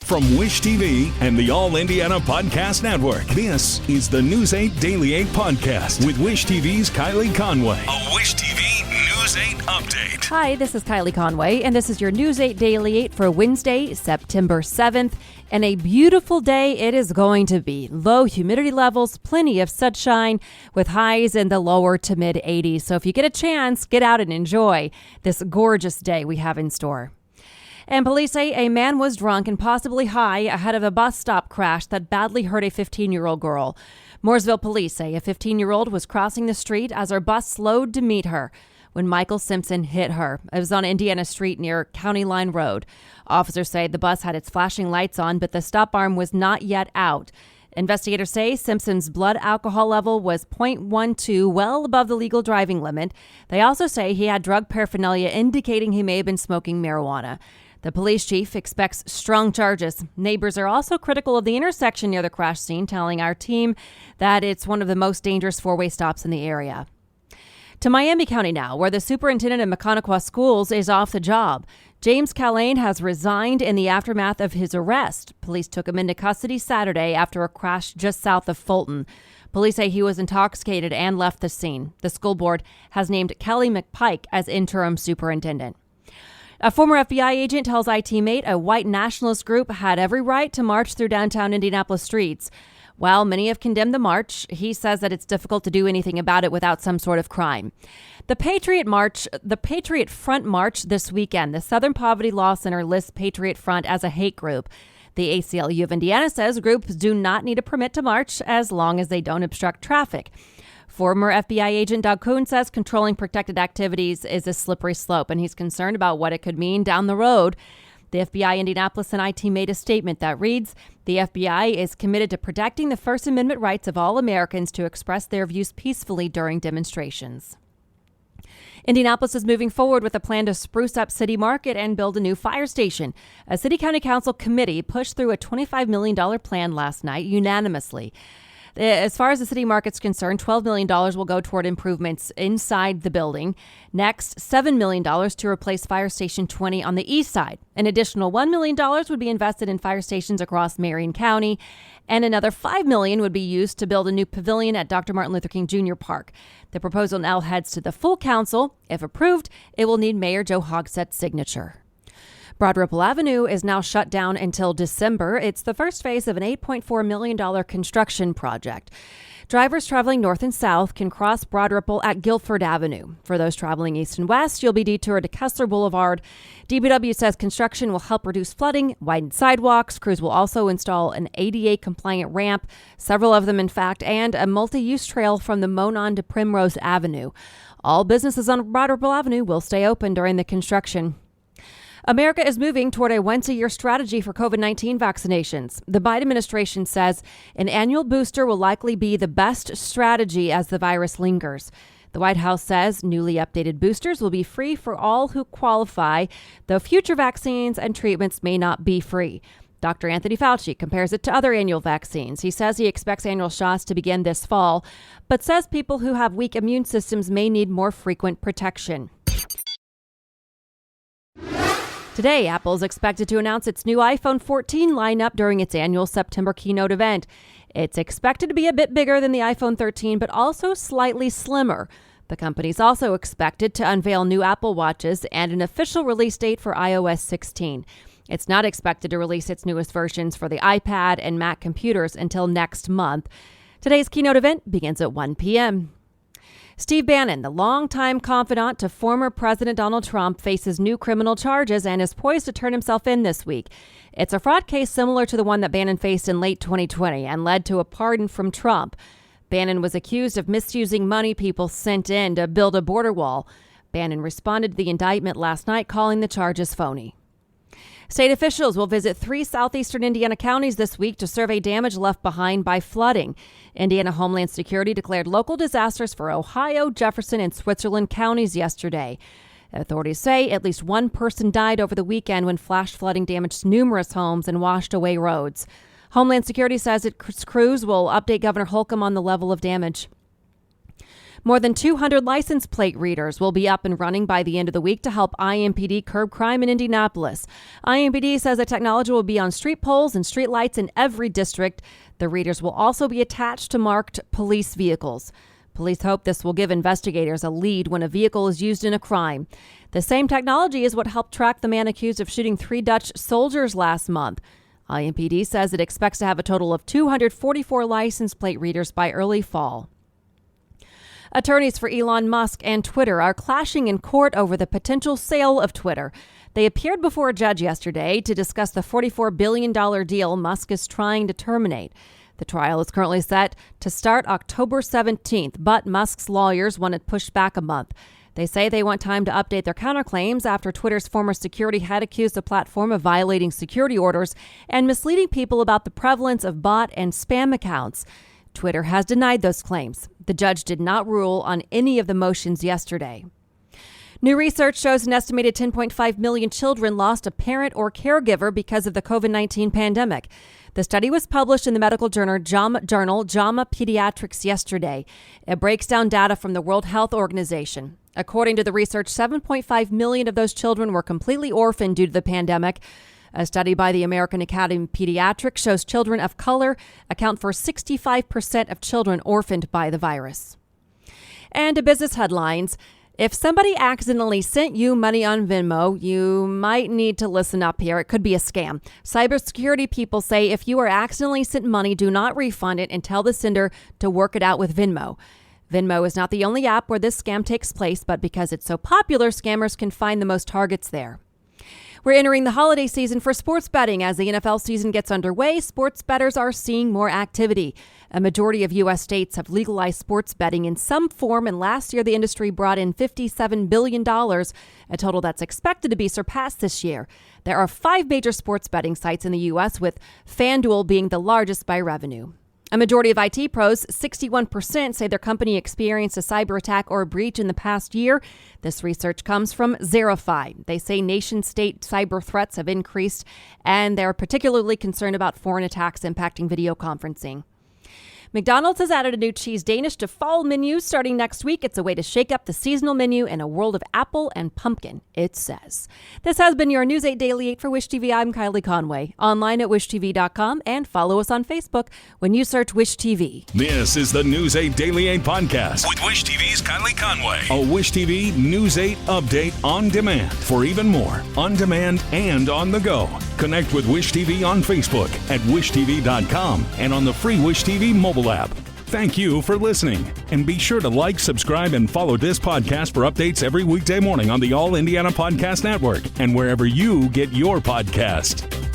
From Wish TV and the All Indiana Podcast Network, this is the News 8 Daily 8 Podcast with Wish TV's Kylie Conway. A Wish TV News 8 update. Hi, this is Kylie Conway, and this is your News 8 Daily 8 for Wednesday, September 7th. And a beautiful day it is going to be. Low humidity levels, plenty of sunshine, with highs in the lower to mid 80s. So if you get a chance, get out and enjoy this gorgeous day we have in store. And police say a man was drunk and possibly high ahead of a bus stop crash that badly hurt a 15-year-old girl. Mooresville police say a 15-year-old was crossing the street as her bus slowed to meet her when Michael Simpson hit her. It was on Indiana Street near County Line Road. Officers say the bus had its flashing lights on, but the stop arm was not yet out. Investigators say Simpson's blood alcohol level was 0.12, well above the legal driving limit. They also say he had drug paraphernalia indicating he may have been smoking marijuana. The police chief expects strong charges. Neighbors are also critical of the intersection near the crash scene, telling our team that it's one of the most dangerous four-way stops in the area. To Miami County now, where the superintendent of Mechaniqua Schools is off the job. James Callahan has resigned in the aftermath of his arrest. Police took him into custody Saturday after a crash just south of Fulton. Police say he was intoxicated and left the scene. The school board has named Kelly McPike as interim superintendent. A former FBI agent tells iTeammate a white nationalist group had every right to march through downtown Indianapolis streets. While many have condemned the march, he says that it's difficult to do anything about it without some sort of crime. The Patriot Front March this weekend. The Southern Poverty Law Center lists Patriot Front as a hate group. The ACLU of Indiana says groups do not need a permit to march as long as they don't obstruct traffic. Former FBI agent Doug Kuhn says controlling protected activities is a slippery slope, and he's concerned about what it could mean down the road. The FBI Indianapolis and IT made a statement that reads, "The FBI is committed to protecting the First Amendment rights of all Americans to express their views peacefully during demonstrations." Indianapolis is moving forward with a plan to spruce up City Market and build a new fire station. A City-County Council committee pushed through a $25 million plan last night unanimously. As far as the City Market's concerned, $12 million will go toward improvements inside the building. Next, $7 million to replace Fire Station 20 on the east side. An additional $1 million would be invested in fire stations across Marion County, and another $5 million would be used to build a new pavilion at Dr. Martin Luther King Jr. Park. The proposal now heads to the full council. If approved, it will need Mayor Joe Hogsett's signature. Broad Ripple Avenue is now shut down until December. It's the first phase of an $8.4 million construction project. Drivers traveling north and south can cross Broad Ripple at Guilford Avenue. For those traveling east and west, you'll be detoured to Kessler Boulevard. DPW says construction will help reduce flooding, widen sidewalks. Crews will also install an ADA-compliant ramp, several of them in fact, and a multi-use trail from the Monon to Primrose Avenue. All businesses on Broad Ripple Avenue will stay open during the construction. America is moving toward a once-a-year strategy for COVID-19 vaccinations. The Biden administration says an annual booster will likely be the best strategy as the virus lingers. The White House says newly updated boosters will be free for all who qualify, though future vaccines and treatments may not be free. Dr. Anthony Fauci compares it to other annual vaccines. He says he expects annual shots to begin this fall, but says people who have weak immune systems may need more frequent protection. Today, Apple is expected to announce its new iPhone 14 lineup during its annual September keynote event. It's expected to be a bit bigger than the iPhone 13, but also slightly slimmer. The company's also expected to unveil new Apple Watches and an official release date for iOS 16. It's not expected to release its newest versions for the iPad and Mac computers until next month. Today's keynote event begins at 1 p.m. Steve Bannon, the longtime confidant to former President Donald Trump, faces new criminal charges and is poised to turn himself in this week. It's a fraud case similar to the one that Bannon faced in late 2020 and led to a pardon from Trump. Bannon was accused of misusing money people sent in to build a border wall. Bannon responded to the indictment last night, calling the charges phony. State officials will visit 3 southeastern Indiana counties this week to survey damage left behind by flooding. Indiana Homeland Security declared local disasters for Ohio, Jefferson, and Switzerland counties yesterday. Authorities say at least one person died over the weekend when flash flooding damaged numerous homes and washed away roads. Homeland Security says its crews will update Governor Holcomb on the level of damage. More than 200 license plate readers will be up and running by the end of the week to help IMPD curb crime in Indianapolis. IMPD says the technology will be on street poles and streetlights in every district. The readers will also be attached to marked police vehicles. Police hope this will give investigators a lead when a vehicle is used in a crime. The same technology is what helped track the man accused of shooting 3 Dutch soldiers last month. IMPD says it expects to have a total of 244 license plate readers by early fall. Attorneys for Elon Musk and Twitter are clashing in court over the potential sale of Twitter. They appeared before a judge yesterday to discuss the $44 billion deal Musk is trying to terminate. The trial is currently set to start October 17th, but Musk's lawyers want it pushed back a month. They say they want time to update their counterclaims after Twitter's former security head accused the platform of violating security orders and misleading people about the prevalence of bot and spam accounts. Twitter has denied those claims. The judge did not rule on any of the motions yesterday. New research shows an estimated 10.5 million children lost a parent or caregiver because of the COVID-19 pandemic. The study was published in the medical journal JAMA Pediatrics yesterday. It breaks down data from the World Health Organization. According to the research, 7.5 million of those children were completely orphaned due to the pandemic. A study by the American Academy of Pediatrics shows children of color account for 65% of children orphaned by the virus. And to business headlines. If somebody accidentally sent you money on Venmo, you might need to listen up here. It could be a scam. Cybersecurity people say if you are accidentally sent money, do not refund it and tell the sender to work it out with Venmo. Venmo is not the only app where this scam takes place, but because it's so popular, scammers can find the most targets there. We're entering the holiday season for sports betting. As the NFL season gets underway, sports bettors are seeing more activity. A majority of U.S. states have legalized sports betting in some form, and last year the industry brought in $57 billion, a total that's expected to be surpassed this year. There are 5 major sports betting sites in the U.S., with FanDuel being the largest by revenue. A majority of IT pros, 61%, say their company experienced a cyber attack or a breach in the past year. This research comes from Xerify. They say nation-state cyber threats have increased, and they're particularly concerned about foreign attacks impacting video conferencing. McDonald's has added a new cheese Danish to fall menu starting next week. It's a way to shake up the seasonal menu in a world of apple and pumpkin, it says. This has been your News 8 Daily 8 for Wish TV. I'm Kylie Conway. Online at wishtv.com and follow us on Facebook when you search Wish TV. This is the News 8 Daily 8 podcast with Wish TV's Kylie Conway. A Wish TV News 8 update on demand. For even more, on demand and on the go. Connect with Wish TV on Facebook at wishtv.com and on the free Wish TV mobile app. Thank you for listening. And be sure to like, subscribe, and follow this podcast for updates every weekday morning on the All Indiana Podcast Network and wherever you get your podcast.